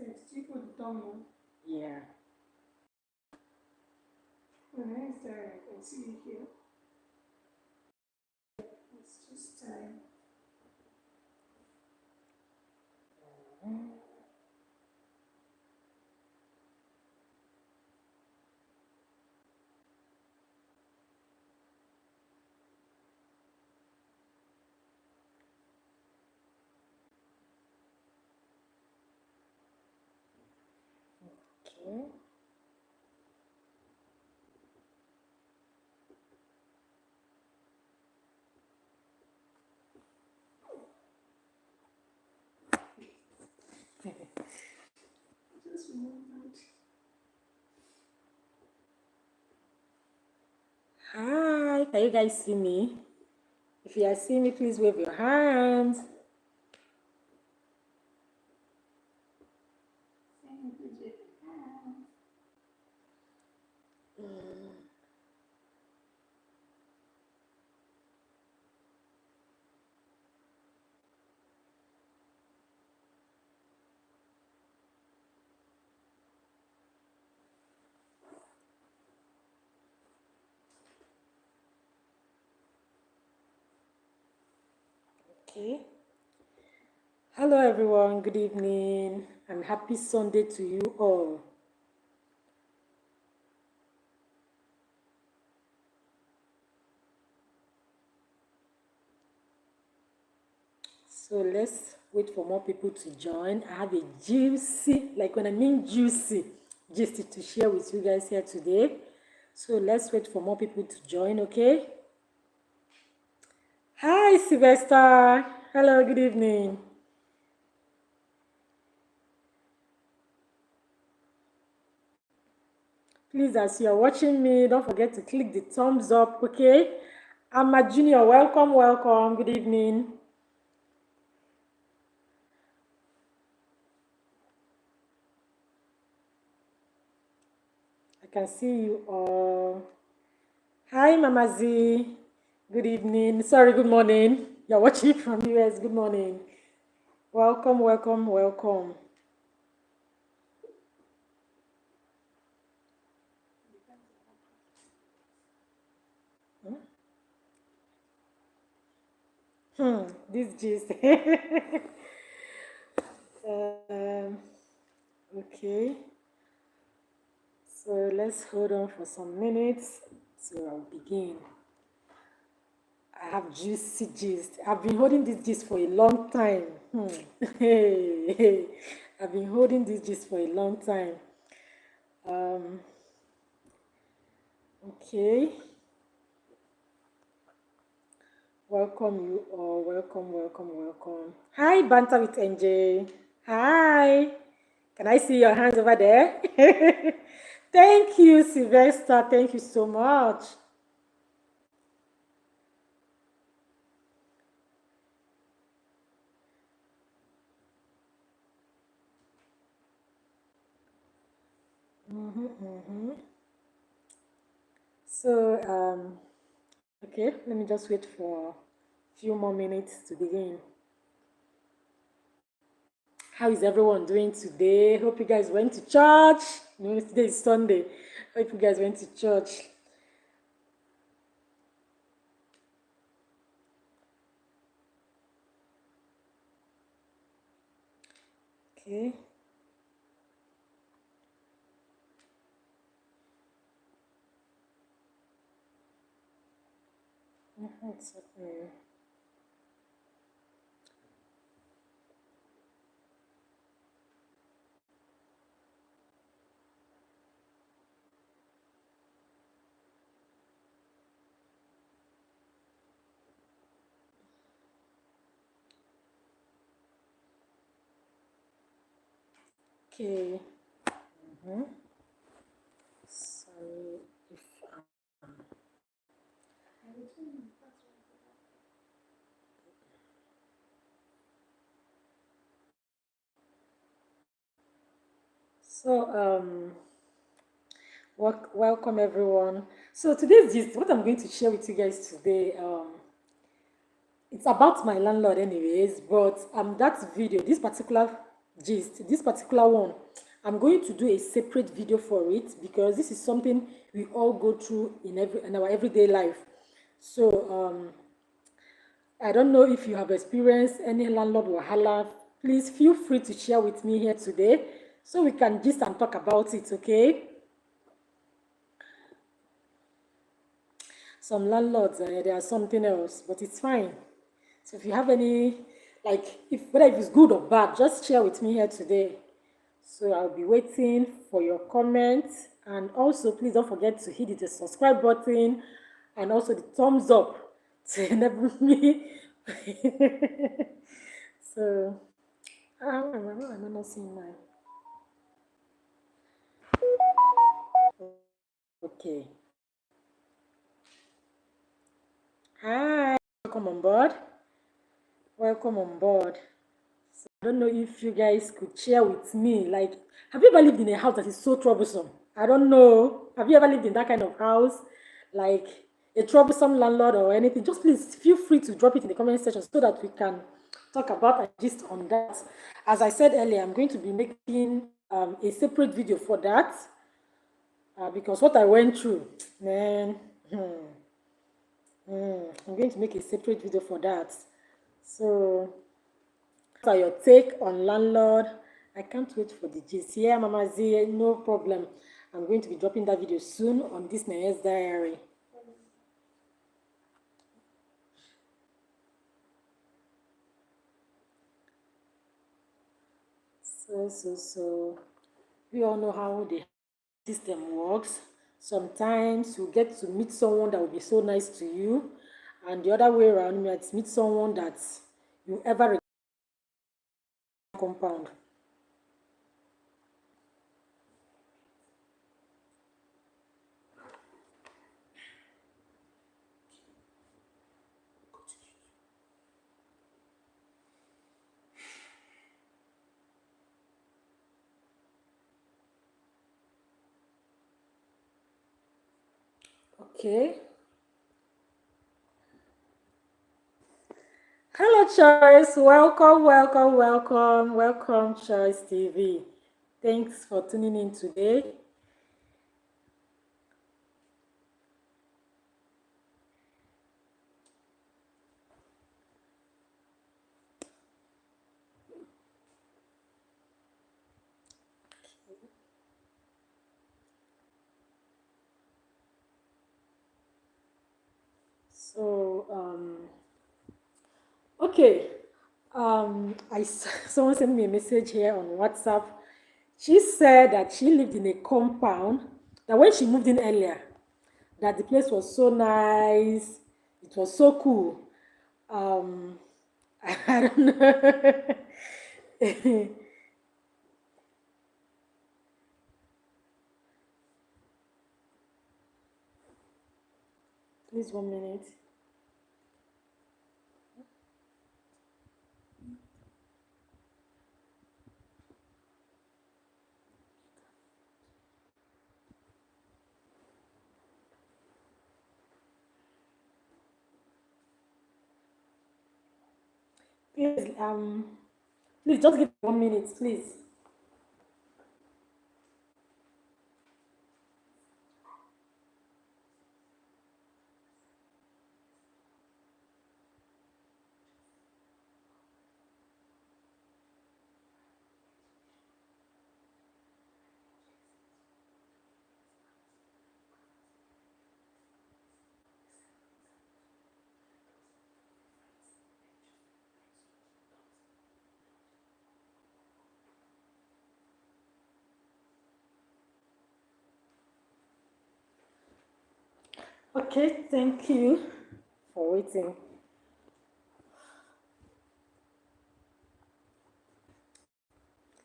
it. Do you put the thumb on? Yeah. When I start, I can see it here. It's just time. Okay. Just remembered. Hi, can you guys see me? If you are seeing me, please wave your hands. Okay. Hello, everyone. Good evening and happy Sunday to you all. So let's wait for more people to join. I have a juicy, like when I mean juicy, gist to share with you guys here today. So let's wait for more people to join, okay? Hi, Sylvester. Hello, good evening. Please, as you are watching me, don't forget to click the thumbs up, okay? I'm a junior. Welcome, welcome. Good evening. I can see you all. Hi, Mama Z. Good evening. Sorry, good morning. You're watching from US. Good morning. Welcome, welcome, welcome. This gist. Okay. So let's hold on for some minutes. So I'll begin. I have juicy gist. I've been holding this gist for a long time. I've been holding this gist for a long time. Okay. Welcome you all. Welcome, welcome, welcome. Hi, Banter with NJ. Hi. Can I see your hands over there? Thank you, Sylvester. Thank you so much. So, okay, let me just wait for a few more minutes to begin. How is everyone doing today? Hope you guys went to church. You know, today is Sunday. Hope you guys went to church. Okay. It's okay. Okay. Sorry if so welcome everyone. So today's gist, what I'm going to share with you guys today, it's about my landlord anyways, but this particular gist. This particular one, I'm going to do a separate video for it because this is something we all go through in our everyday life. So I don't know if you have experienced any landlord wahala. Please feel free to share with me here today so we can gist and talk about it, okay? Some landlords, they are something else, but it's fine. So if you have any, like, whether if it's good or bad, just share with me here today. So I'll be waiting for your comments. And also, please don't forget to hit the subscribe button and also the thumbs up to enable me. So, I'm not seeing mine. Okay. Hi. Welcome on board. Welcome on board. So I don't know if you guys could share with me, like, have you ever lived in a house that is so troublesome? I don't know. Have you ever lived in that kind of house? Like a troublesome landlord or anything? Just please feel free to drop it in the comment section so that we can talk about and gist on that. As I said earlier, I'm going to be making a separate video for that because what I went through, man, I'm going to make a separate video for that. So after your take on landlord, I can't wait for the gist. Yeah, Mama Z, no problem. I'm going to be dropping that video soon on this NENYE'S diary. So we all know how the system works. Sometimes you get to meet someone that will be so nice to you, and the other way around, you might meet someone that you ever compound. Okay. Hello, Choice. Welcome, Choice TV. Thanks for tuning in today. So, okay. Someone sent me a message here on WhatsApp. She said that she lived in a compound. That when she moved in earlier, that the place was so nice. It was so cool. Um, I don't know. Please 1 minute. Please, please just give me 1 minute, please. Okay, thank you for waiting.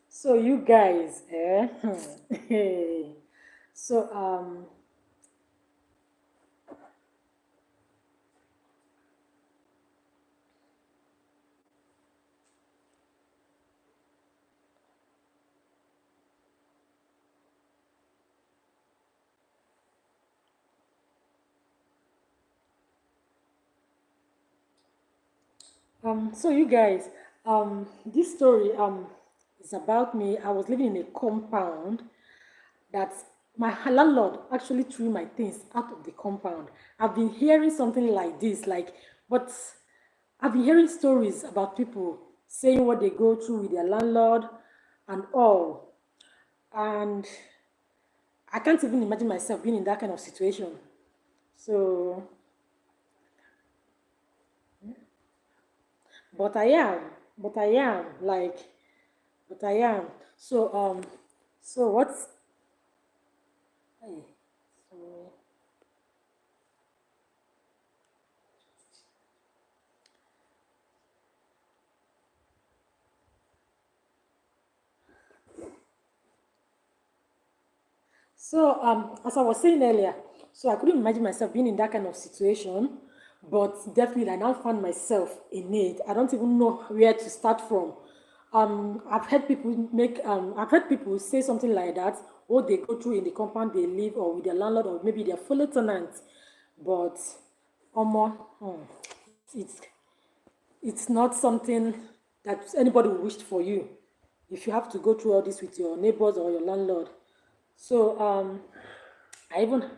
So you guys, so so you guys, this story It's about me. I was living in a compound that my landlord actually threw my things out of the compound. I've been hearing something like this, like, but I've been hearing stories about people saying what they go through with their landlord and all. And I can't even imagine myself being in that kind of situation. So, but I am, but I am, like, but I am. So, so what's, hey, so, So, as I was saying earlier, so I couldn't imagine myself being in that kind of situation, but definitely I now found myself in it. I don't even know where to start from. I've heard people say something like that, what they go through in the compound they live, or with their landlord, or maybe their fellow tenants. But, it's it's not something that anybody wished for you. If you have to go through all this with your neighbors or your landlord. So, I even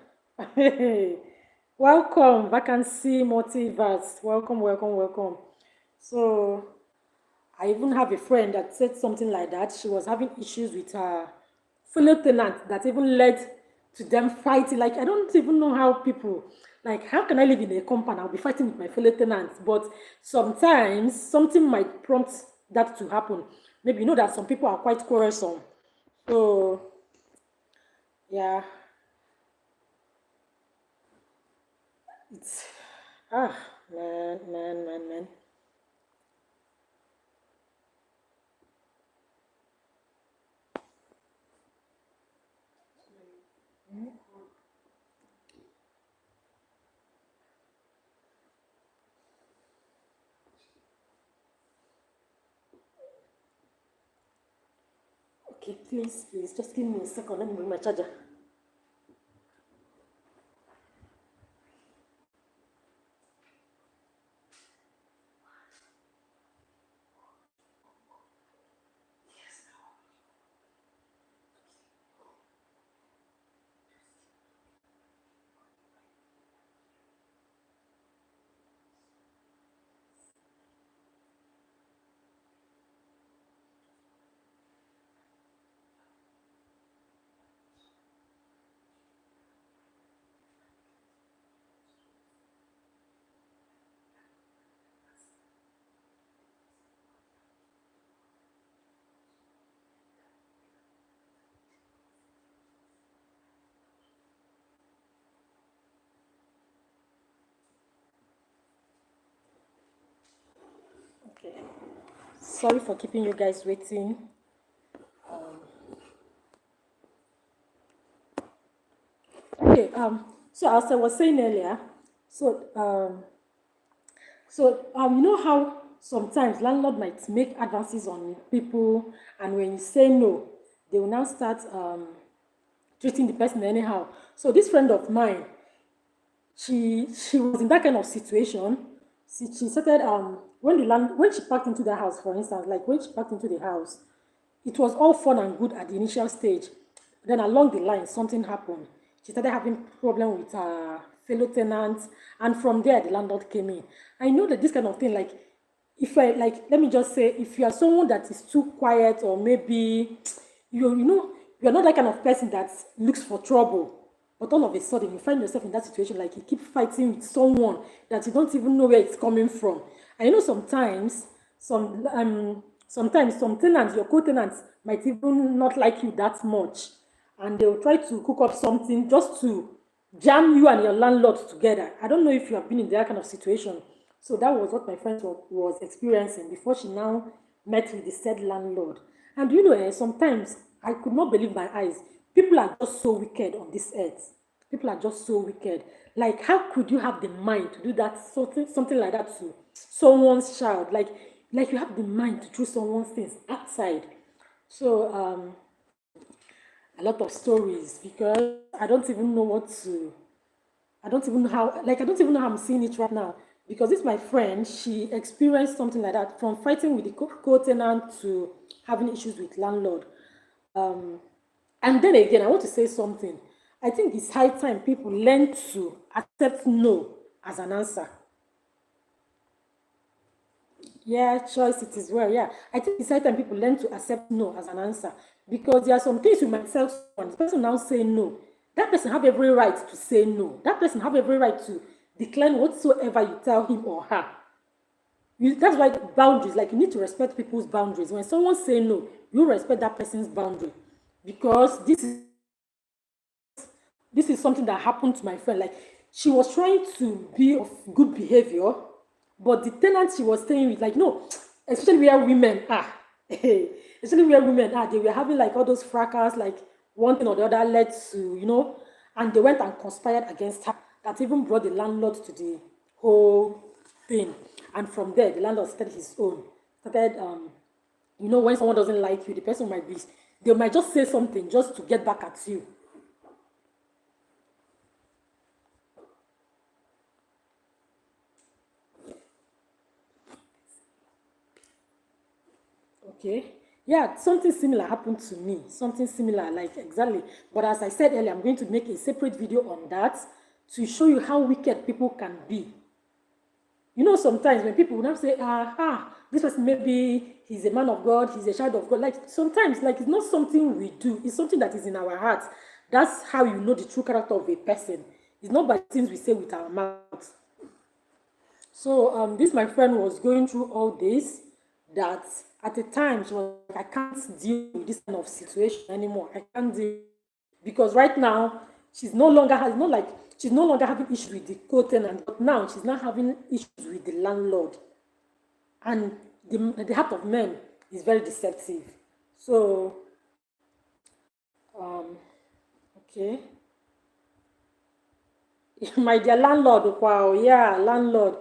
welcome vacancy multiverse. Welcome, welcome, welcome. So I even have a friend that said something like that. She was having issues with her fellow tenant that even led to them fighting. Like, I don't even know how people, like, how can I live in a compound? I'll be fighting with my fellow tenants. But sometimes something might prompt that to happen. Maybe you know that some people are quite quarrelsome. So yeah, it's ah man, man, man, man. Okay, please, please, just give me a second. Let me bring my charger. Okay. Sorry for keeping you guys waiting. Okay. So as I was saying earlier, so you know how sometimes landlord might make advances on people, and when you say no, they will now start treating the person anyhow. So this friend of mine, she was in that kind of situation. She started when she packed into the house, for instance, like when she packed into the house, it was all fun and good at the initial stage. Then along the line, something happened. She started having problem with her fellow tenants, and from there, the landlord came in. I know that this kind of thing, like, if I like, let me just say, if you are someone that is too quiet, or maybe you know you're not that kind of person that looks for trouble, but all of a sudden you find yourself in that situation, like you keep fighting with someone that you don't even know where it's coming from. And you know, sometimes some tenants, your co-tenants, might even not like you that much, and they'll try to cook up something just to jam you and your landlord together. I don't know if you have been in that kind of situation. So that was what my friend was experiencing before she now met with the said landlord. And you know, sometimes I could not believe my eyes. People are just so wicked on this earth. People are just so wicked. Like, how could you have the mind to do that, something like that to someone's child? Like you have the mind to throw someone's things outside. So a lot of stories, because I don't even know what to I don't even know how, like, I don't even know how I'm seeing it right now. because this my friend, she experienced something like that, from fighting with the co-tenant to having issues with landlord. And then again, I want to say something. I think it's high time people learn to accept no as an answer. Yeah, choice it is well. Yeah, I think it's high time people learn to accept no as an answer, because there are some things you might tell someone. The person now say no. That person have every right to say no. That person have every right to decline whatsoever you tell him or her. That's why boundaries, like, you need to respect people's boundaries. When someone say no, you respect that person's boundary, because this is something that happened to my friend. Like, she was trying to be of good behavior, but the tenant she was staying with, like, no, especially where women are, especially where women are, they were having like all those fracas, like one thing or the other led to, and they went and conspired against her. That even brought the landlord to the whole thing. And from there, the landlord started his own. Started, when someone doesn't like you, the person they might just say something just to get back at you. Okay. Yeah, something similar happened to me. Something similar, like, exactly. But as I said earlier, I'm going to make a separate video on that to show you how wicked people can be. Sometimes when people will now say, this person, maybe he's a man of God, he's a child of God. Like, sometimes, like, it's not something we do, it's something that is in our hearts. That's how you know the true character of a person. It's not by things we say with our mouth. So this my friend was going through all this, that at the time she was like, I can't deal with this kind of situation anymore. I can't deal, because right now she's no longer having issues with the co-tenant, but now she's not having issues with the landlord. And the heart of men is very deceptive. So okay. My dear landlord, wow, yeah, landlord.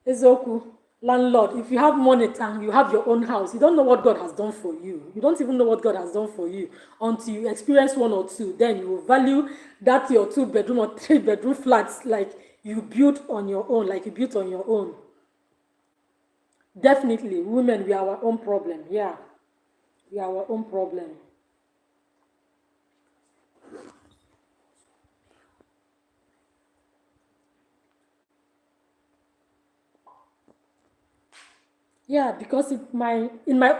Ezoku, landlord, if you have money and you have your own house, you don't know what God has done for you. You don't even know what God has done for you until you experience one or two. Then you will value that your 2 bedroom or 3 bedroom flats, like you built on your own, like you built on your own. Definitely, women, we are our own problem. Yeah, we are our own problem. Yeah, because in my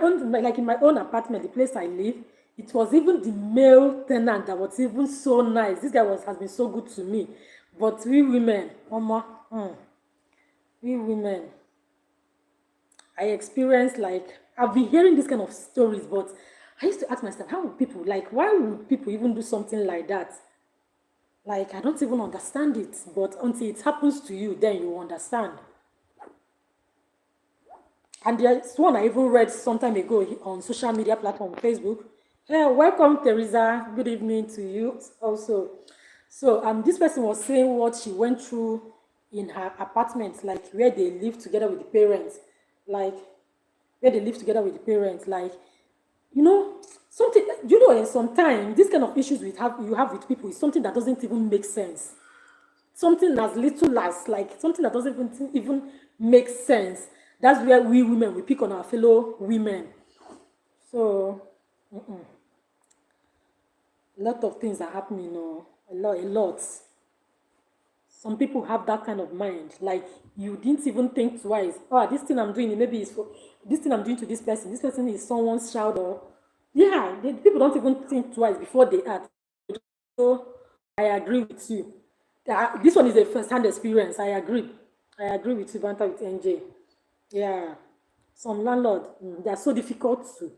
own apartment, the place I live, it was even the male tenant that was even so nice. This guy has been so good to me. But we women, Mama, we women, I experienced, like, I've been hearing this kind of stories, but I used to ask myself, how would people, like, why would people even do something like that? Like, I don't even understand it. But until it happens to you, then you understand. And there's one I even read some time ago on social media platform, Facebook. Yeah, welcome, Teresa. Good evening to you also. So this person was saying what she went through in her apartment, like where they live together with the parents, like like, something, sometimes this kind of issues you have with people is something that doesn't even make sense. Something as little as, like, something that doesn't even make sense. That's where we women, we pick on our fellow women. So a lot of things are happening, a lot. Some people have that kind of mind, like, you didn't even think twice. Oh, this thing I'm doing, maybe is for this thing I'm doing to this person. This person is someone's child, or yeah, people don't even think twice before they act. So I agree with you. This one is a first-hand experience. I agree. I agree with you, Banter with NJ. Yeah. Some landlords, they are so difficult to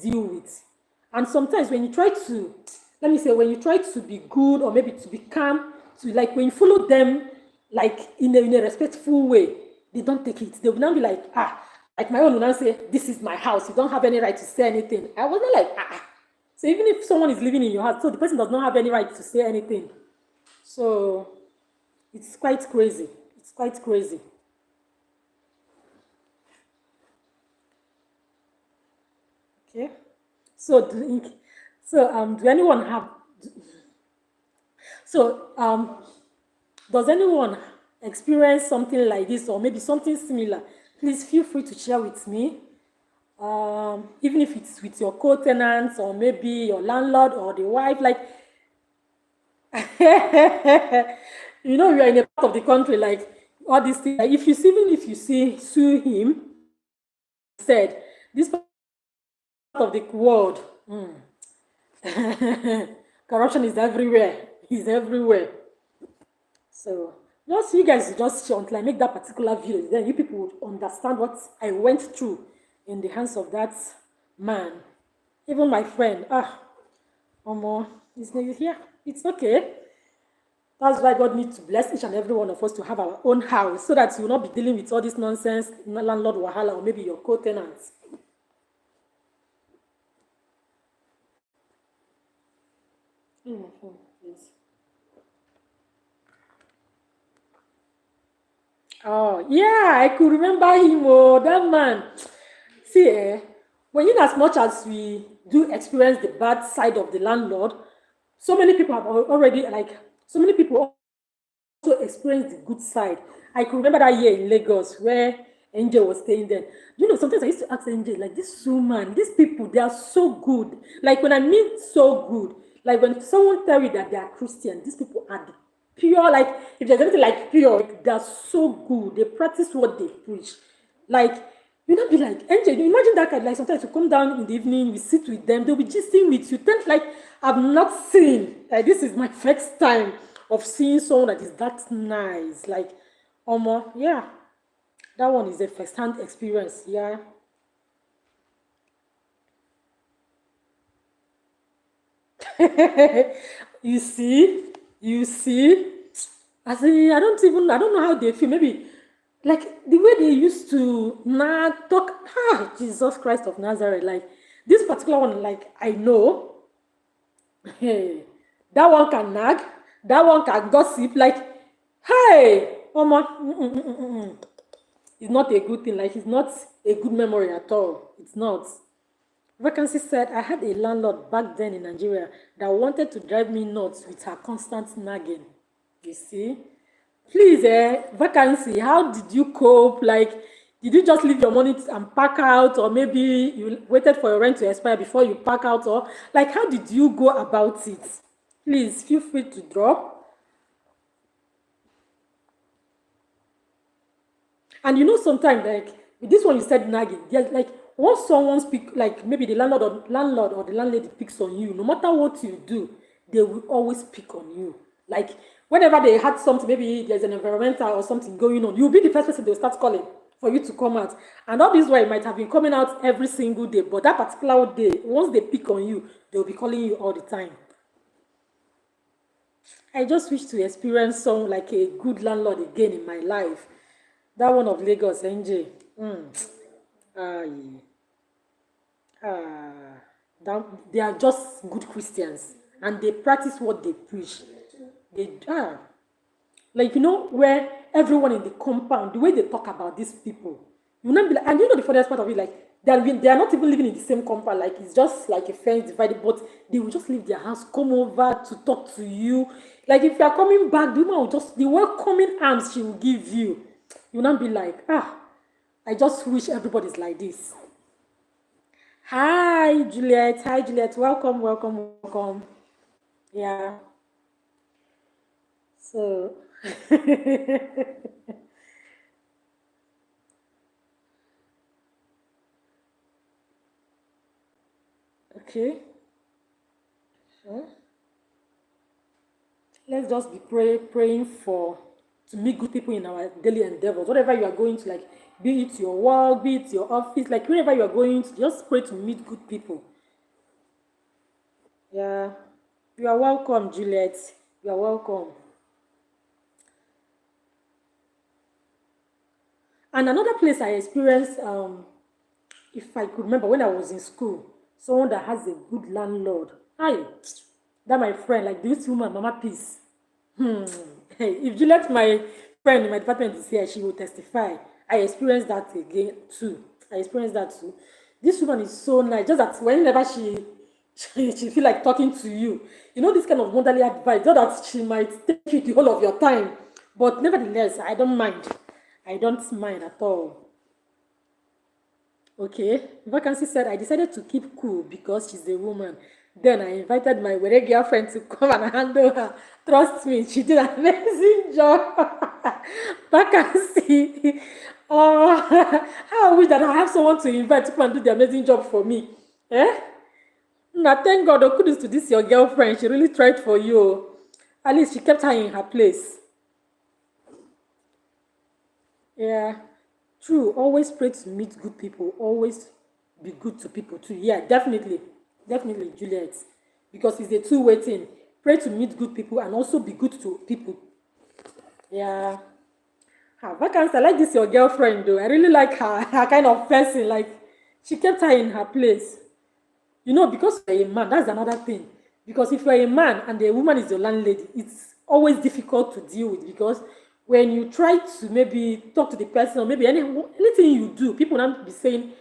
deal with. And sometimes when you try to, let me say, when you try to be good, or maybe to be calm, to, like, when you follow them, like, in a respectful way, they don't take it. They will now be like, like my own will now say, this is my house. You don't have any right to say anything. I was not like, So even if someone is living in your house, so the person does not have any right to say anything. So it's quite crazy. It's quite crazy. Okay. So do anyone have, so does anyone experienced something like this or maybe something similar, please feel free to share with me. Even if it's with your co-tenants or maybe your landlord or the wife, like you know, we are in a part of the country like all these things. Like if you see, even if you see sue him, said this part of the world, corruption is everywhere. Is everywhere. So just you guys just until I make that particular video, then you people would understand what I went through in the hands of that man. Even my friend, Omo, he's here. It's okay. That's why God needs to bless each and every one of us to have our own house so that you will not be dealing with all this nonsense, landlord wahala, or maybe your co-tenants. Yes. Oh, yeah, I could remember him. Oh, that man. See, when in as much as we do experience the bad side of the landlord, so many people have already, like, so many people also experience the good side. I could remember that year in Lagos where Angel was staying there. You know, sometimes I used to ask Angel, like, this woman, these people, they are so good. Like, when I mean so good, like, when someone tell you that they are Christian, these people are the pure, like, if there's anything like pure, like, they're so good. They practice what they preach. Like, you not be like, Angel, you imagine that kind, like, sometimes you come down in the evening, we sit with them, they'll be gisting with you. Then, like, I've not seen, like, this is my first time of seeing someone that is that nice. Like, yeah, that one is a first-hand experience. Yeah. you see. I say, I don't know how they feel. Maybe like the way they used to talk. Jesus Christ of Nazareth. Like this particular one, like I know. Hey, that one can nag. That one can gossip. Like, hey, it's not a good thing. Like, it's not a good memory at all. It's not. Vacancy said, I had a landlord back then in Nigeria that wanted to drive me nuts with her constant nagging. You see? Please, Vacancy, how did you cope? Like, did you just leave your money and pack out? Or maybe you waited for your rent to expire before you pack out? Or, like, how did you go about it? Please, feel free to drop. And you know, sometimes, like, with this one you said nagging, there's like, once someone speak, like maybe the landlord or the landlady picks on you, no matter what you do, they will always pick on you. Like, whenever they had something, maybe there's an environmental or something going on, you'll be the first person they'll start calling for you to come out. And all this way might have been coming out every single day, but that particular day, once they pick on you, they'll be calling you all the time. I just wish to experience some like a good landlord again in my life. That one of Lagos, NJ. Aye. They are just good Christians and they practice what they preach. They are. Like, you know, where everyone in the compound, the way they talk about these people, you not be like, and you know the funniest part of it, like, they are not even living in the same compound, like, it's just like a fence divided, but they will just leave their house, come over to talk to you. Like, if you are coming back, the woman will just, the welcoming arms she will give you, you will not be like, I just wish everybody's like this. Hi, Juliet. Hi, Juliet. Welcome, welcome, welcome. Yeah. So, okay. Huh? Let's just be praying for to meet good people in our daily endeavors. Whatever you are going to, like, be it your work, be it your office, like wherever you are going to, just pray to meet good people. Yeah. You are welcome, Juliet. You are welcome. And another place I experienced, if I could remember when I was in school, someone that has a good landlord. Hi, that my friend, like this woman, Mama Peace. Hey, if Juliet, my friend in my department is here, she will testify. I experienced that again too. I experienced that too. This woman is so nice. Just that whenever she feel like talking to you, you know, this kind of motherly advice, so that she might take you the whole of your time But nevertheless, I don't mind. I don't mind at all. Okay, vacancy said I decided to keep cool because she's a woman. Then I invited my wedding girlfriend to come and handle her. Trust me, she did an amazing job. Vacancy. Oh, how I wish that I have someone to invite to come and do the amazing job for me. Eh? Now, thank God, oh, kudos to this your girlfriend. She really tried for you. At least she kept her in her place. Yeah, true. Always pray to meet good people. Always be good to people too. Yeah, definitely. Definitely, Juliet. Because it's a two-way thing. Pray to meet good people and also be good to people. Yeah. Vacancy, I like this your girlfriend though. I really like her kind of person. Like, she kept her in her place. You know, because you're a man, that's another thing. Because if you're a man and the woman is your landlady, it's always difficult to deal with because when you try to maybe talk to the person or maybe anything you do, people will not be saying,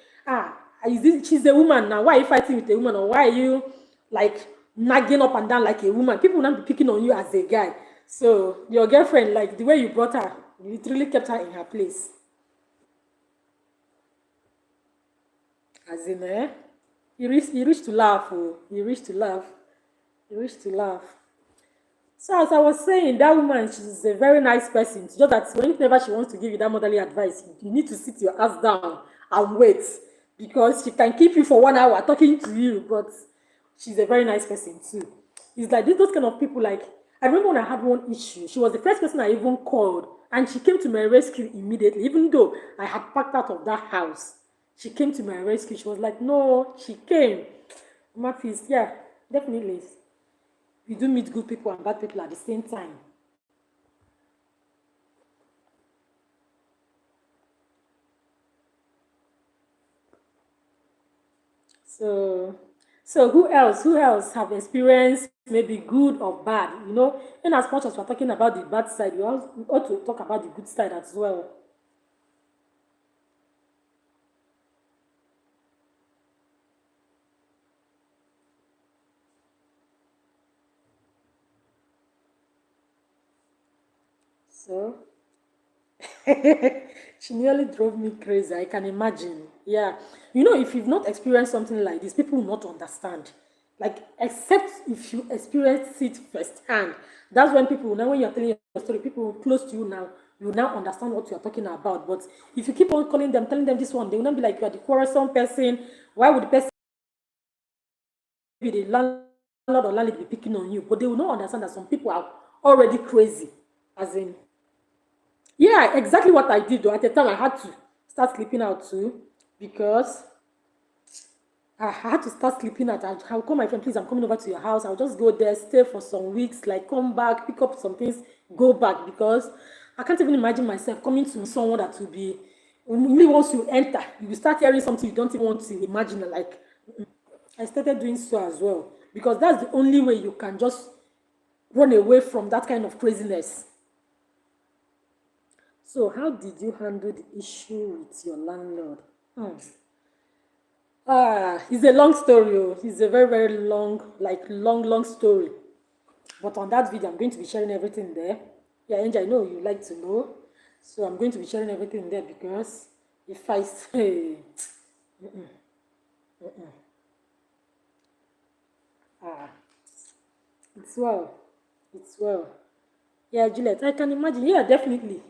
she's a woman now. Why are you fighting with a woman? Or why are you like nagging up and down like a woman? People will not be picking on you as a guy. So your girlfriend, like the way you brought her, you really kept her in her place. As in, you reach to laugh, oh, you reach to laugh, you reach to laugh. So as I was saying, that woman, she's a very nice person. It's just that whenever she wants to give you that motherly advice, you need to sit your ass down and wait because she can keep you for 1 hour talking to you, but she's a very nice person too. It's like those kind of people. Like I remember when I had one issue, she was the first person I even called, and she came to my rescue immediately, even though I had packed out of that house. She came to my rescue. She was like, no, she came. My peace, yeah, definitely. You do meet good people and bad people at the same time. So, so who else? Who else have experienced maybe good or bad? You know, and as much as we're talking about the bad side, we ought to talk about the good side as well. So, she nearly drove me crazy. I can imagine. Yeah. You know, if you've not experienced something like this, people will not understand. Like, except if you experience it firsthand. That's when people, now when you're telling your story, people close to you now, you now understand what you're talking about. But if you keep on calling them, telling them this one, they will not be like you are the quarrelsome person. Why would the person be the landlord or landlady be picking on you? But they will not understand that some people are already crazy. As in, yeah, exactly what I did though. At the time, I had to start sleeping out too because I had to start sleeping out. I'll call my friend, please, I'm coming over to your house. I'll just go there, stay for some weeks, like come back, pick up some things, go back because I can't even imagine myself coming to someone that will be, only once you enter, you will start hearing something you don't even want to imagine. Like, I started doing so as well because that's the only way you can just run away from that kind of craziness. So, how did you handle the issue with your landlord? Hmm. It's a long story. Oh. It's a very, very long, like long story. But on that video, I'm going to be sharing everything there. Yeah, Angel, I know you like to know. So I'm going to be sharing everything there because if I say, ah, it's well. It's well. Yeah, Juliet, I can imagine. Yeah, definitely.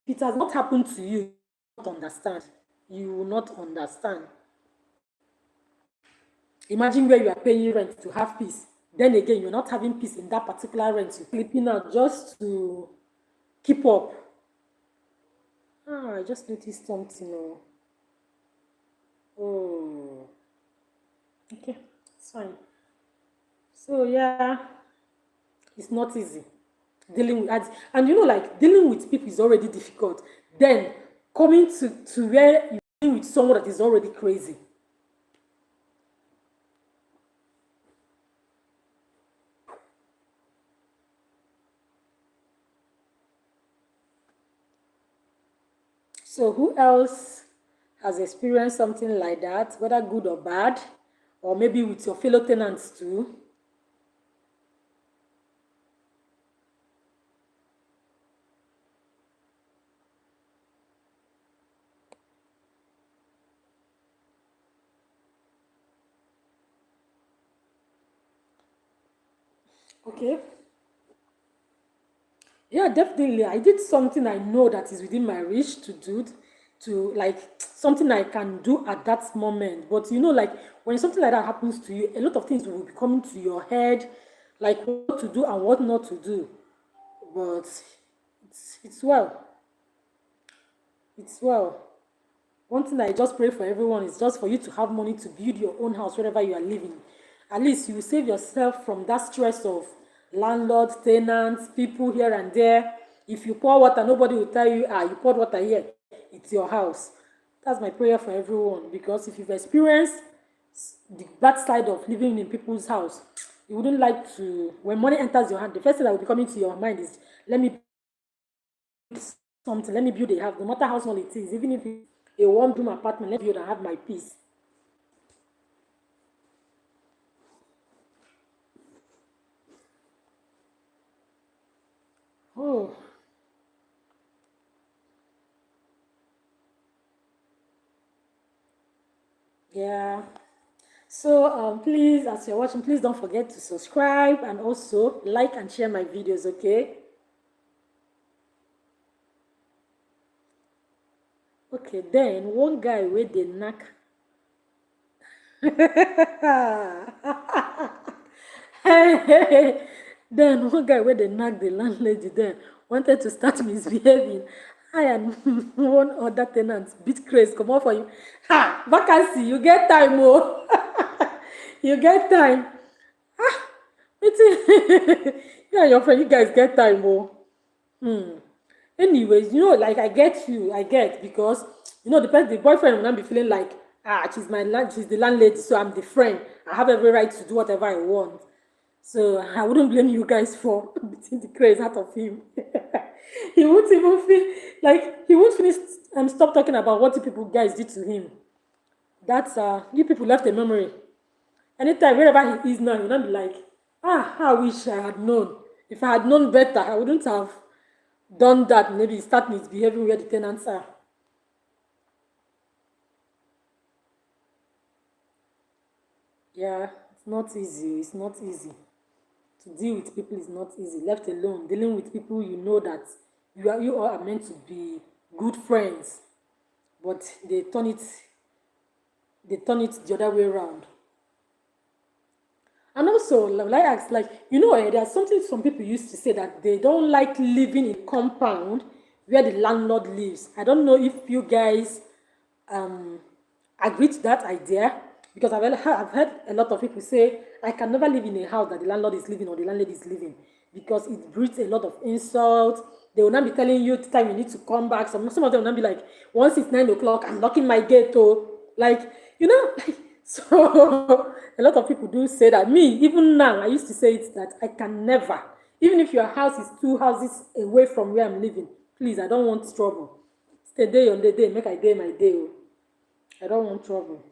If it has not happened to you, you will not understand. You will not understand. Imagine where you are paying rent to have peace. Then again, you're not having peace in that particular rent. You're sleeping out just to keep up. I just noticed something. Oh, okay, it's fine. So yeah, it's not easy dealing with ads. And you know, like dealing with people is already difficult. Then coming to where you're dealing with someone that is already crazy. So who else has experienced something like that, whether good or bad, or maybe with your fellow tenants too? Okay. Yeah, definitely. I did something I know that is within my reach to do, to like something I can do at that moment. But you know, like when something like that happens to you, a lot of things will be coming to your head, like what to do and what not to do. But it's well. It's well. One thing I just pray for everyone is just for you to have money to build your own house wherever you are living. At least you will save yourself from that stress of landlords, tenants, people here and there. If you pour water, nobody will tell you, you poured water here. It's your house. That's my prayer for everyone, because if you've experienced the bad side of living in people's house, you wouldn't like to, when money enters your hand, the first thing that will be coming to your mind is, let me build something, let me build a house, no matter how small it is, even if it's a one-room apartment, let me build and have my peace. Oh, yeah. So please, as you're watching, please don't forget to subscribe and also like and share my videos, okay? Okay, then one guy with the knack. Then one guy with the knack, the landlady then wanted to start misbehaving. I and one other tenant beat craze. Come on for you. Ha! Vacancy, you get time, oh. You get time. Wetin you and your friend, you guys get time, oh. Anyways, you know, like I get you, I get, because you know the boyfriend will not be feeling like, she's the landlady, so I'm the friend. I have every right to do whatever I want. So I wouldn't blame you guys for beating the craze out of him. He won't even feel like he won't finish and stop talking about what you people guys did to him. That's you people left a memory. Anytime wherever he is now, he'll not be like, I wish I had known. If I had known better, I wouldn't have done that. Maybe start misbehaving where the tenants are. Yeah, it's not easy. It's not easy. To deal with people is not easy. Left alone, dealing with people you know that you all are meant to be good friends, but they turn it the other way around. And also, like I asked, like, you know, there's something some people used to say that they don't like living in compound where the landlord lives. I don't know if you guys um, agree to that idea, because I've heard a lot of people say, I can never live in a house that the landlord is living or the landlady is living, because it breeds a lot of insult. They will not be telling you the time you need to come back. Some of them will not be like, once it's 9 o'clock, I'm locking my gate. Oh, like, you know, like, so a lot of people do say that. Me, even now, I used to say it that I can never, even if your house is 2 houses away from where I'm living, please, I don't want trouble. Stay day on the day, make I day my day. Oh. I don't want trouble.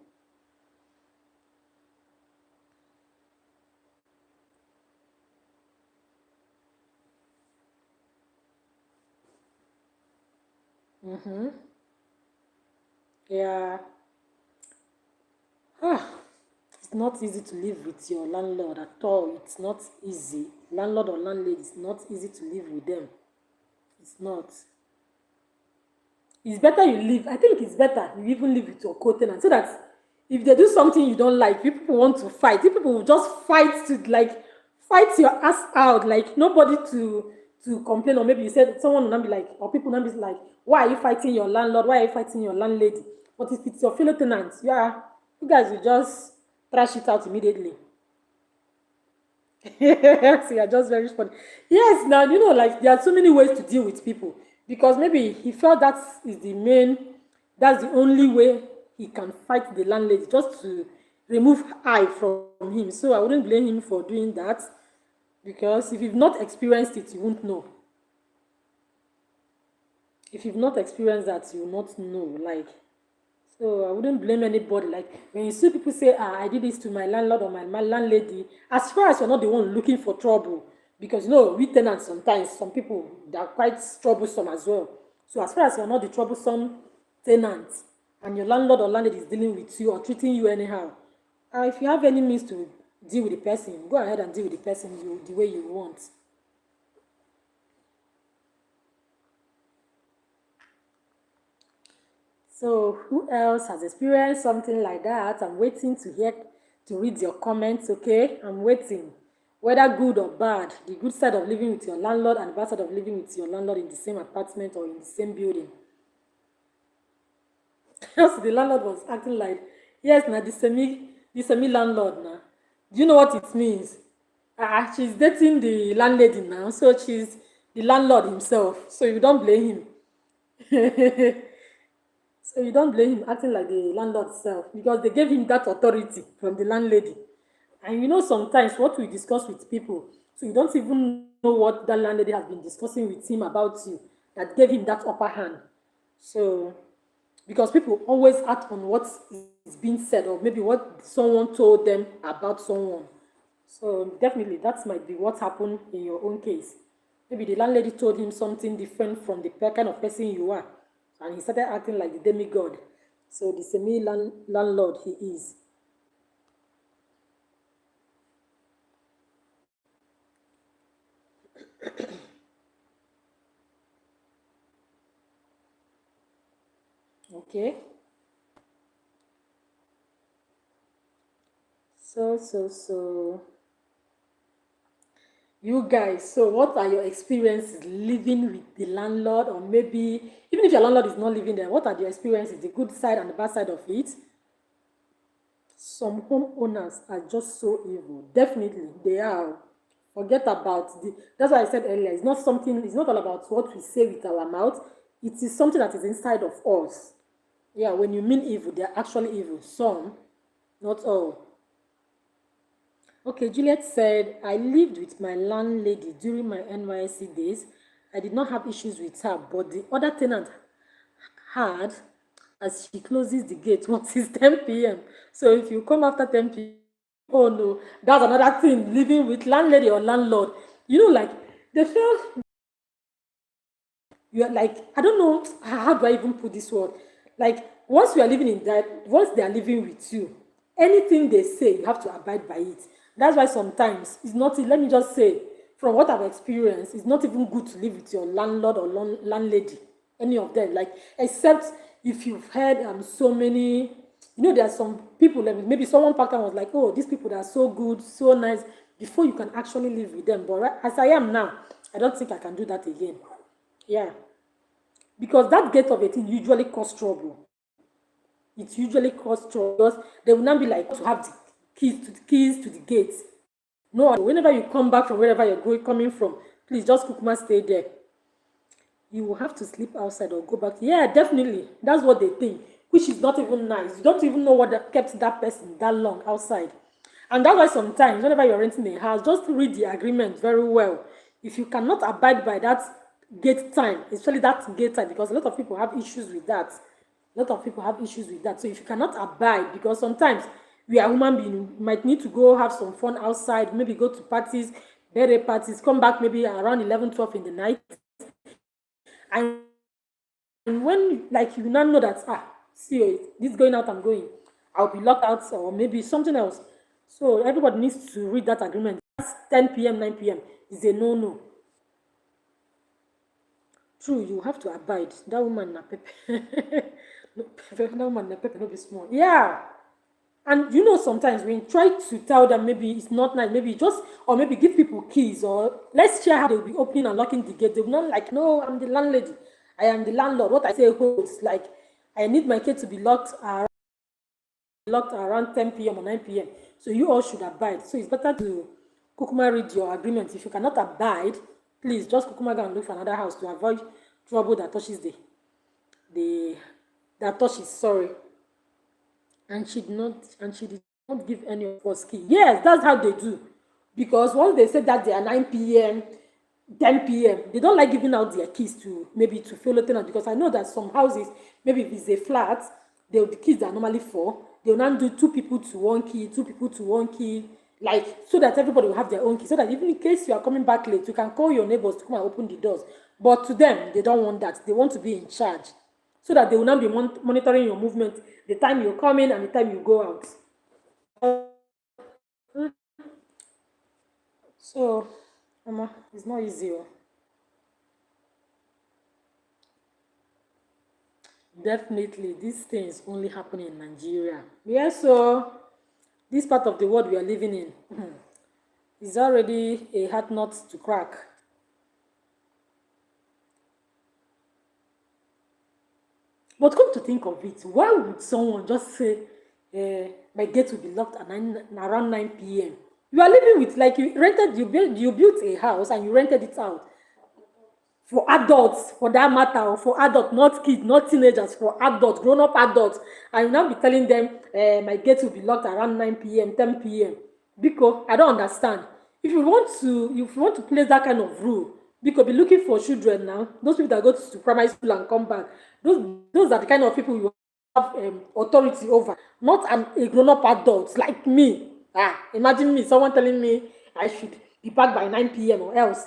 Yeah. Ah, it's not easy to live with your landlord at all. It's not easy. Landlord or landlady, it's not easy to live with them. It's not. It's better you live. I think it's better you even live with your co-tenant, so that if they do something you don't like, people want to fight. People will just fight to like fight your ass out. Like nobody to complain, or maybe you said someone will not be like, or people will not be like, why are you fighting your landlord? Why are you fighting your landlady? But if it's your fellow tenant, yeah, you guys will just trash it out immediately. So you're just very funny. Yes, now you know, like there are so many ways to deal with people, because maybe he felt that's the only way he can fight the landlady, just to remove eye from him. So I wouldn't blame him for doing that, because if you've not experienced it, you won't know. If you've not experienced that, you will not know. Like, so I wouldn't blame anybody. Like when you see people say, I did this to my landlord or my landlady, as far as you're not the one looking for trouble, because you know, we tenants sometimes, some people they are quite troublesome as well. So as far as you're not the troublesome tenant, and your landlord or landlady is dealing with you or treating you anyhow, if you have any means to deal with the person. Go ahead and deal with the person the way you want. So who else has experienced something like that? I'm waiting to read your comments, okay? I'm waiting. Whether good or bad, the good side of living with your landlord and the bad side of living with your landlord in the same apartment or in the same building. So the landlord was acting like, yes, now the semi landlord now. Do you know what it means? She's dating the landlady now, so she's the landlord himself. So you don't blame him. So you don't blame him acting like the landlord self because they gave him that authority from the landlady. And you know sometimes what we discuss with people, so you don't even know what that landlady has been discussing with him about you that gave him that upper hand. So because people always act on what is being said or maybe what someone told them about someone. So definitely that might be what happened in your own case. Maybe the landlady told him something different from the kind of person you are, and he started acting like the demigod. So the landlord he is. Okay. So you guys, so what are your experiences living with the landlord, or maybe even if your landlord is not living there, what are your experiences, the good side and the bad side of it? Some homeowners are just so evil. Definitely, they are. Forget about the. That's why I said earlier. It's not something. It's not all about what we say with our mouth. It is something that is inside of us. Yeah, when you mean evil, they are actually evil. Some, not all. Okay, Juliet said, I lived with my landlady during my NYC days. I did not have issues with her, but the other tenant had, as she closes the gate once it's 10 p.m. So if you come after 10 p.m., oh no, that's another thing, living with landlady or landlord. You know, like, they feel you're like, I don't know, how do I even put this word? Like, once you are living in that, once they are living with you, anything they say, you have to abide by it. That's why sometimes it's not, let me just say, from what I've experienced, it's not even good to live with your landlord or landlady, any of them. Like, except if you've heard so many, you know, there are some people, like maybe someone pattern was like, oh, these people that are so good, so nice, before you can actually live with them. But right, as I am now, I don't think I can do that again. Yeah. Because that gate of a thing usually cause trouble. It usually cause trouble because they will not be like to have the keys to the gates. No, whenever you come back from wherever you're coming from, please just stay there. You will have to sleep outside or go back. Yeah, definitely. That's what they think, which is not even nice. You don't even know what kept that person that long outside. And that's why sometimes, whenever you're renting a house, just read the agreement very well. If you cannot abide by that gate time, especially that gate time, because a lot of people have issues with that. A lot of people have issues with that. So if you cannot abide, because sometimes we are human beings, you might need to go have some fun outside, maybe go to parties, birthday parties, come back maybe around 11, 12 in the night. And when, like, you now know that, see, this going out, I'm going, I'll be locked out, or maybe something else. So everybody needs to read that agreement. That's 10 p.m., 9 p.m. is a no-no. True, you have to abide. That woman na pepe. No, that woman na pepe, no be small. Yeah. And you know, sometimes when you try to tell them maybe it's not nice, maybe just, or maybe give people keys, or let's share how they'll be opening and locking the gate. They'll not like, no, I'm the landlady. I am the landlord. What I say holds. Like, I need my kid to be locked around 10 p.m. or 9 p.m. So you all should abide. So it's better to kukuma read your agreement. If you cannot abide, please just kukuma go and look for another house to avoid trouble that touches the that touches, sorry. And she did not give any of us key. Yes, that's how they do. Because once they say that they are 9 p.m., 10 p.m., they don't like giving out their keys to maybe to fellow tenants, because I know that some houses, maybe if it's a flat, the keys are normally four. They'll now do two people to one key, two people to one key, like, so that everybody will have their own key. So that even in case you are coming back late, you can call your neighbors to come and open the doors. But to them, they don't want that. They want to be in charge, so that they will not be monitoring your movement, the time you come in and the time you go out. So, Mama, it's not easy. Oh. Definitely, these things only happen in Nigeria. Yes, so this part of the world we are living in is already a hard nut to crack. But come to think of it, why would someone just say, my gate will be locked at around 9 p.m.? You are living with, like you built a house and you rented it out for adults, for that matter, or for adults, not kids, not teenagers, for adults, grown-up adults. And you now be telling them, my gate will be locked around 9 p.m., 10 p.m. Because I don't understand. If you want to place that kind of rule, because be looking for children now, those people that go to primary school and come back, those are the kind of people you have authority over, not a grown-up adult like me. Imagine me, someone telling me I should be back by 9 p.m. or else.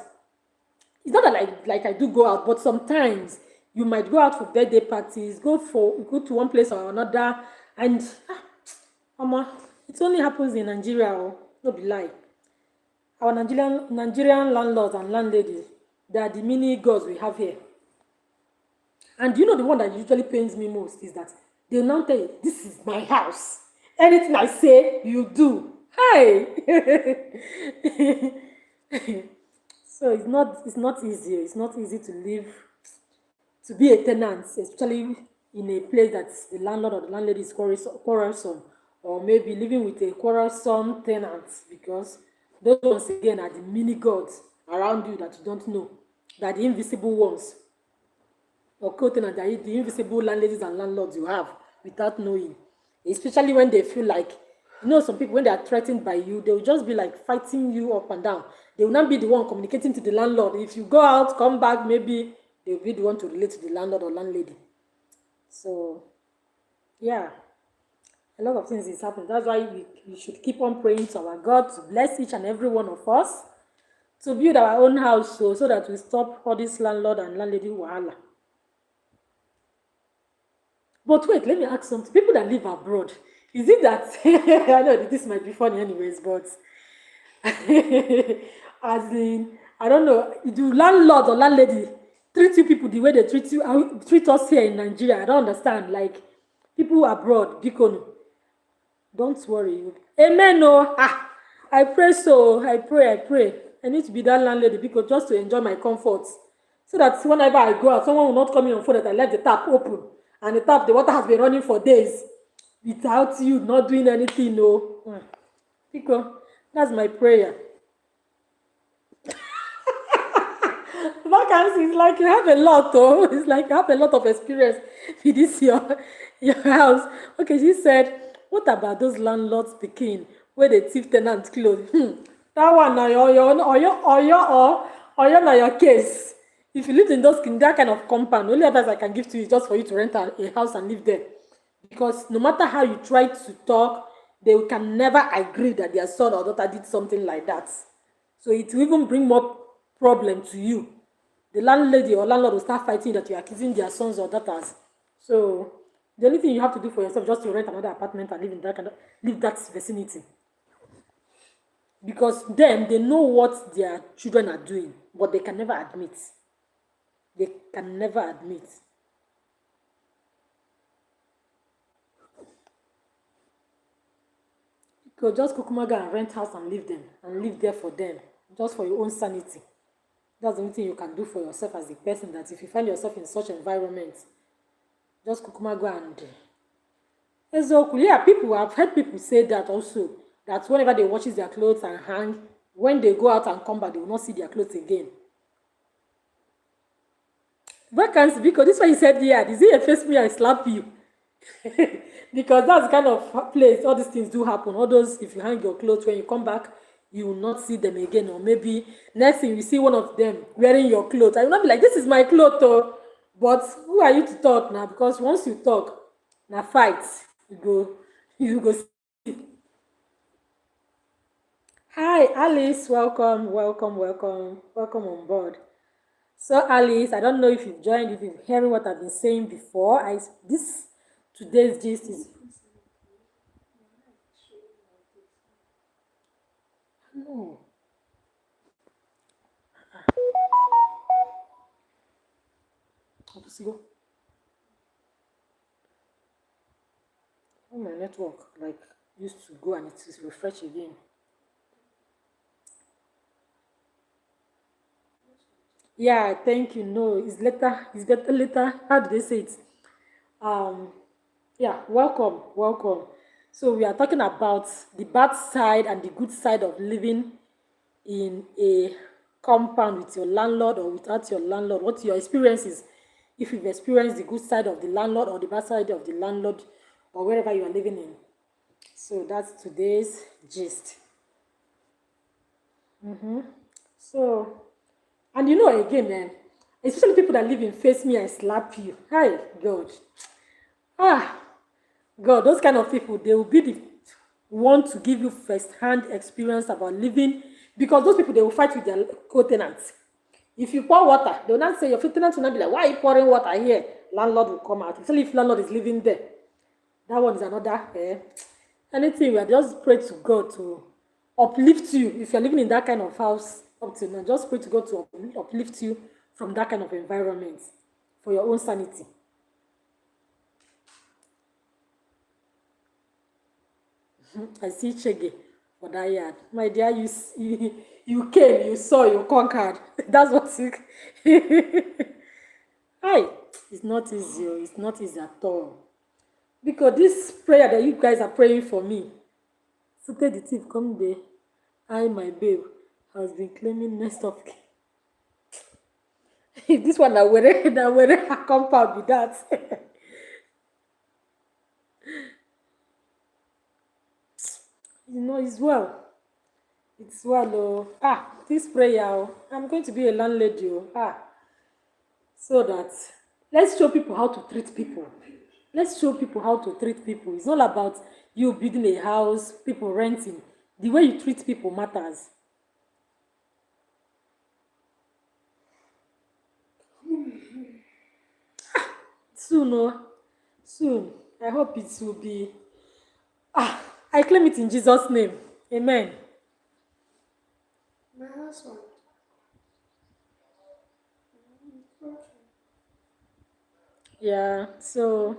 It's not that like I do go out, but sometimes you might go out for birthday parties, go to one place or another, and mama, it only happens in Nigeria. Oh, no be lie. Our Nigerian landlords and landladies, they are the mini gods we have here. And you know the one that usually pains me most is that they'll now tell you, this is my house. Anything I say, you do. Hi. So it's not easy. It's not easy to live, to be a tenant, especially in a place that the landlord or the landlady is quarrelsome, or maybe living with a quarrelsome tenant, because those ones again are the mini gods around you that you don't know. They're the invisible ones, or co-tenants, they're the invisible landladies and landlords you have without knowing. Especially when they feel like, some people, when they are threatened by you, they will just be like fighting you up and down. They will not be the one communicating to the landlord. If you go out, come back, maybe they will be the one to relate to the landlord or landlady. So, yeah, a lot of things is happening. That's why we should keep on praying to our God to bless each and every one of us, to build our own house so that we stop all this landlord and landlady wahala. But wait, let me ask something. People that live abroad, is it that I know this might be funny anyways, but as in, I don't know, do landlord or landlady treat you people the way they treat us here in Nigeria? I don't understand. Like people abroad, Bikonu, don't worry. Amen. No, I pray so. I pray. I need to be that landlady because just to enjoy my comforts. So that whenever I go out, someone will not come in on phone that I left the tap open. And the water has been running for days without you not doing anything. No. Because that's my prayer. Vacancy is like you have a lot, oh. It's like you have a lot of experience with this your house. Okay, she said, what about those landlords speaking where they thief tenants' clothes? That one na your case. If you live in that kind of compound, only advice I can give to you is just for you to rent a house and live there. Because no matter how you try to talk, they can never agree that their son or daughter did something like that. So it will even bring more problem to you. The landlady or landlord will start fighting that you are accusing their sons or daughters. So the only thing you have to do for yourself is just to rent another apartment and live in that vicinity. Because them, they know what their children are doing, but they can never admit. They can never admit. So just kukumaga and rent house and live there for them, just for your own sanity. That's the only thing you can do for yourself as a person, that if you find yourself in such environment, just kukumaga and yeah, I've heard people say that also, that whenever they wash their clothes and hang, when they go out and come back, they will not see their clothes again. Vacancy, because this one you said, yeah, is it a face me I slap you? Because that's the kind of place all these things do happen. All those, if you hang your clothes, when you come back, you will not see them again. Or maybe next thing you see one of them wearing your clothes, I will not be like, this is my clothes, oh. But who are you to talk now? Because once you talk, now fight, you go see. Hi, Alice, welcome on board. So Alice, I don't know if you've joined, if you've heard what I've been saying before. Today's gist is. No. Oh, my network like used to go and it is refresh again. Yeah, thank you. No, it's later. It's better later. How do they say it? Um, yeah, welcome, welcome. So we are talking about the bad side and the good side of living in a compound with your landlord or without your landlord. What your experience is, if you've experienced the good side of the landlord or the bad side of the landlord or wherever you are living in. So that's today's gist. So, and you know again, especially people that live in face me and slap you. Hi, God. Ah, God, those kind of people, they will be the one to give you first-hand experience about living, because those people, they will fight with their co-tenants. If you pour water, they will not say, your tenant will not be like, why are you pouring water here? Landlord will come out. Especially if landlord is living there. That one is another. Anything, we are just pray to God to uplift you. If you're living in that kind of house up to now, just pray to God to uplift you from that kind of environment for your own sanity. I see Chege for that yard. My dear, you came, you saw, you conquered. That's what you... Hi, it's not easy. It's not easy at all. Because this prayer that you guys are praying for me, so take the thief, come there. I, my babe, has been claiming next of kin. This one, that where compound with that. You know, it's well. It's well, oh. This prayer, oh, I'm going to be a landlady, oh. So that, let's show people how to treat people. Let's show people how to treat people. It's not about you building a house, people renting. The way you treat people matters. Soon, oh. Soon. I hope it will be. I claim it in Jesus' name. Amen. My husband. Yeah, so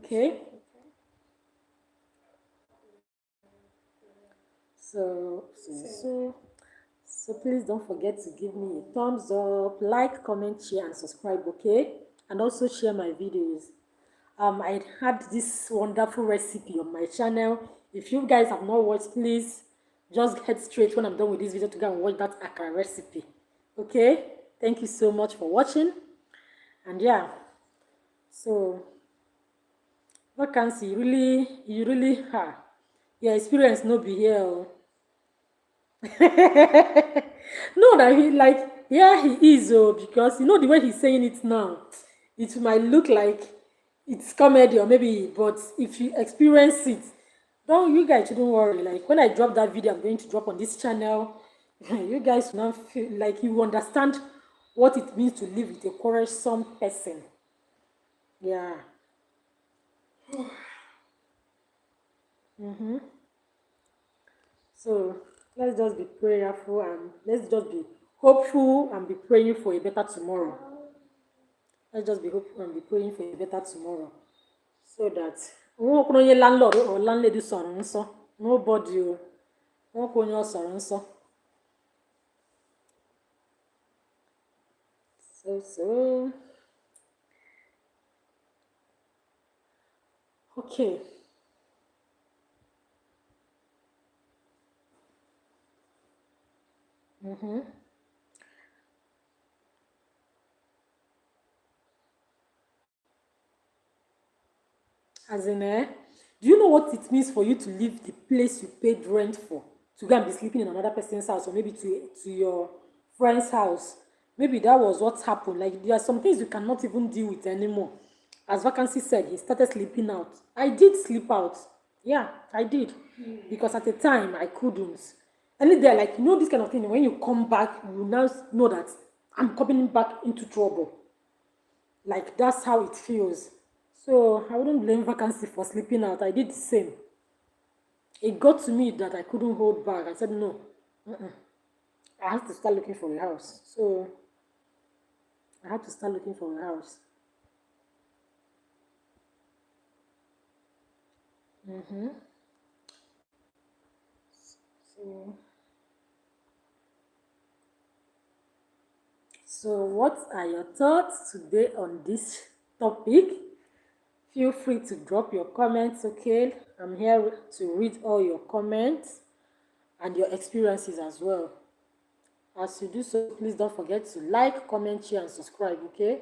okay. So please don't forget to give me a thumbs up, like, comment, share, and subscribe, okay? And also share my videos. I had this wonderful recipe on my channel. If you guys have not watched, please just head straight when I'm done with this video to go and watch that AKWU recipe. Okay? Thank you so much for watching. And yeah, so vacancy, you really, your experience no be here. Oh. No, that he like, yeah, he is, oh, because you know the way he's saying it now, it might look like it's comedy or maybe, but if you experience it, don't, you guys shouldn't worry. Like when I drop that video I'm going to drop on this channel, you guys will not feel like you understand what it means to live with a quarrelsome person. Yeah. So let's just be prayerful and let's just be hopeful and be praying for a better tomorrow. Let's just be hopeful and be praying for a better tomorrow. So that landlord or landlady nobody so okay. As in, do you know what it means for you to leave the place you paid rent for to go and be sleeping in another person's house, or maybe to your friend's house? Maybe that was what happened. Like there are some things you cannot even deal with anymore. As vacancy said, he started sleeping out. I did sleep out. Yeah, I did. Because at the time I couldn't. And there, like, you know, this kind of thing, when you come back, you now know that I'm coming back into trouble. Like that's how it feels. So I wouldn't blame vacancy for sleeping out. I did the same. It got to me that I couldn't hold back. I said, no, I have to start looking for a house. So I had to start looking for a house. So, so what are your thoughts today on this topic? Feel free to drop your comments, okay? I'm here to read all your comments and your experiences as well. As you do so, please don't forget to like, comment, share, and subscribe, okay?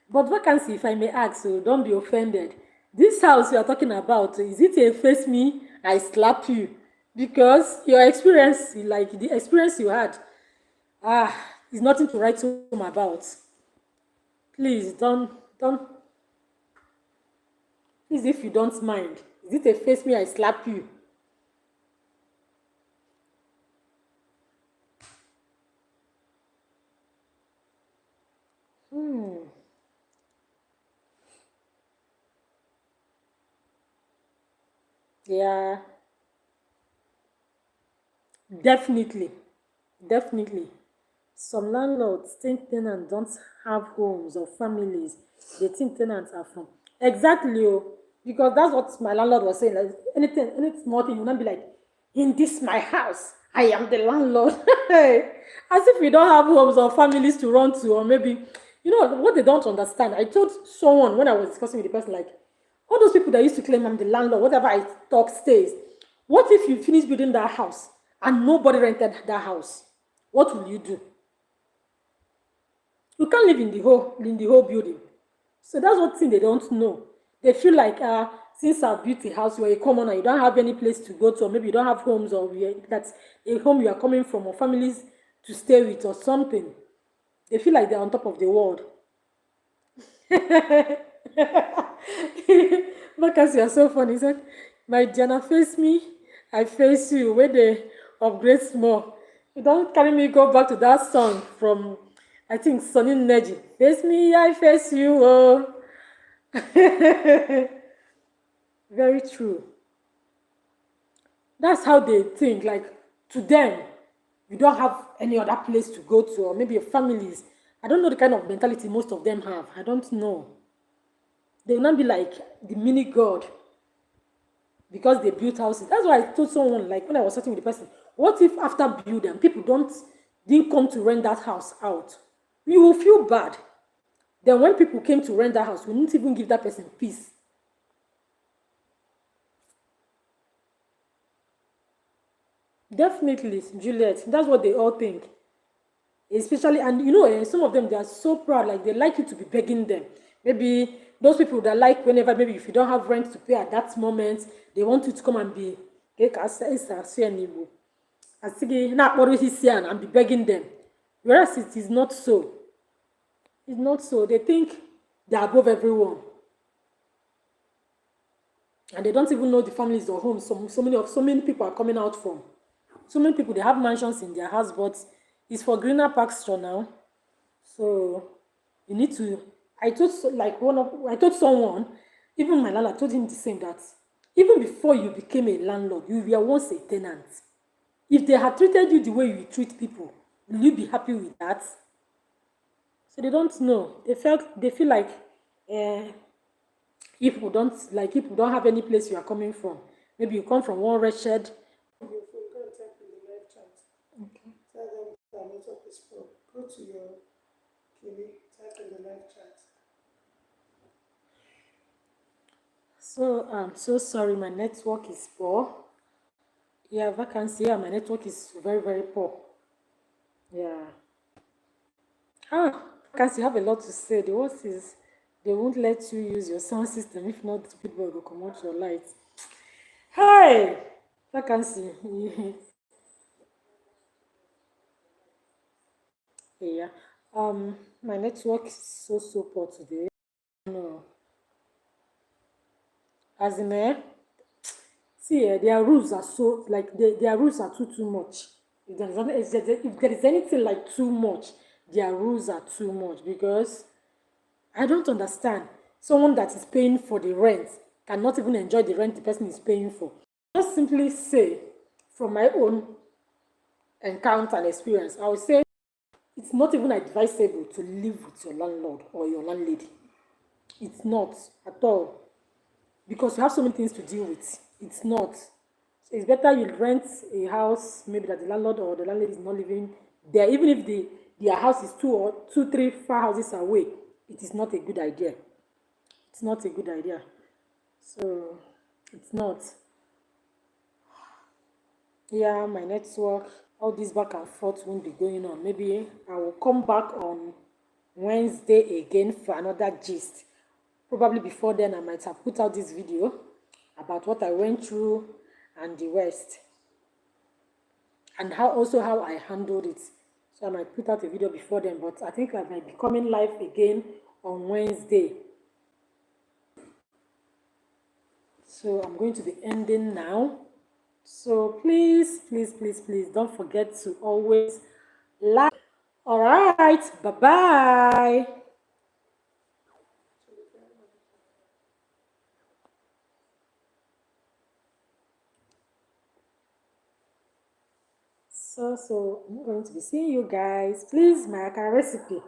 But vacancy, if I may ask, so don't be offended. This house you are talking about, is it a face me, I slap you? Because your experience, like the experience you had, is nothing to write home about. Please don't, please, if you don't mind, is it a face me, I slap you? Yeah, definitely, definitely. Some landlords think tenants don't have homes or families. They think tenants are from. Exactly, oh, because that's what my landlord was saying. Like anything, any small thing, you will not be like, in this my house, I am the landlord. As if we don't have homes or families to run to, or maybe, you know, what they don't understand. I told someone when I was discussing with the person, like, all those people that used to claim I'm the landlord, whatever I talk stays. What if you finish building that house and nobody rented that house? What will you do? You can't live in the whole building. So that's one thing they don't know. They feel like since I've built a house, you're a commoner, you don't have any place to go to, or maybe you don't have homes, or that's a home you are coming from, or families to stay with, or something. They feel like they're on top of the world. Because you're so funny. He said, my Diana face me, I face you. Where they upgrade small. You don't carry me go back to that song from, I think, Sonny Neji. Face me, I face you. Oh. Very true. That's how they think. Like, to them, you don't have any other place to go to, or maybe your families. I don't know the kind of mentality most of them have. I don't know. They will not be like the mini god because they built houses. That's why I told someone, like when I was talking with the person, what if after building people didn't come to rent that house out? You will feel bad. Then when people came to rent that house, we didn't even give that person peace. Definitely, Juliet. That's what they all think. Especially, and you know, some of them, they are so proud, like they like you to be begging them. Maybe those people that like whenever, maybe if you don't have rent to pay at that moment, they want you to come and be and be begging them. Whereas it is not so. It's not so. They think they're above everyone. And they don't even know the families or homes so many people are coming out from. So many people, they have mansions in their house, but it's for greener pasture now. So you need to. I told someone, even my landlord told him the same, that even before you became a landlord, you were once a tenant. If they had treated you the way you treat people, will you be happy with that? So they don't know. They feel like if people don't have any place you are coming from. Maybe you come from one wretched. Your phone, go and type in the live chat. Okay. Tell them that network is poor. Go to your Kili, type in the live chat. So I'm so sorry, my network is poor. Yeah, vacancy. Yeah, my network is very, very poor. Yeah. Vacancy, you have a lot to say. The worst is they won't let you use your sound system. If not, people will come out your light. Hi, vacancy. Yeah. My network is so poor today. No. As in, see, their rules are so, like, their rules are too much. If there is anything like too much, their rules are too much, because I don't understand. Someone that is paying for the rent cannot even enjoy the rent the person is paying for. Just simply say, from my own encounter and experience, I would say it's not even advisable to live with your landlord or your landlady. It's not at all, because you have so many things to deal with. It's not. So it's better you rent a house, maybe that the landlord or the landlady is not living there, even if their house is two, three, 4 houses away. It is not a good idea. It's not a good idea. So it's not. Yeah, my network, all this back and forth won't be going on. Maybe I will come back on Wednesday again for another gist. Probably before then, I might have put out this video about what I went through and the rest, and how I handled it. So I might put out a video before then, but I think I might be coming live again on Wednesday. So I'm going to be ending now. So please, please, please, please don't forget to always like. All right, bye-bye. So I'm going to be seeing you guys. Please, my akara recipe.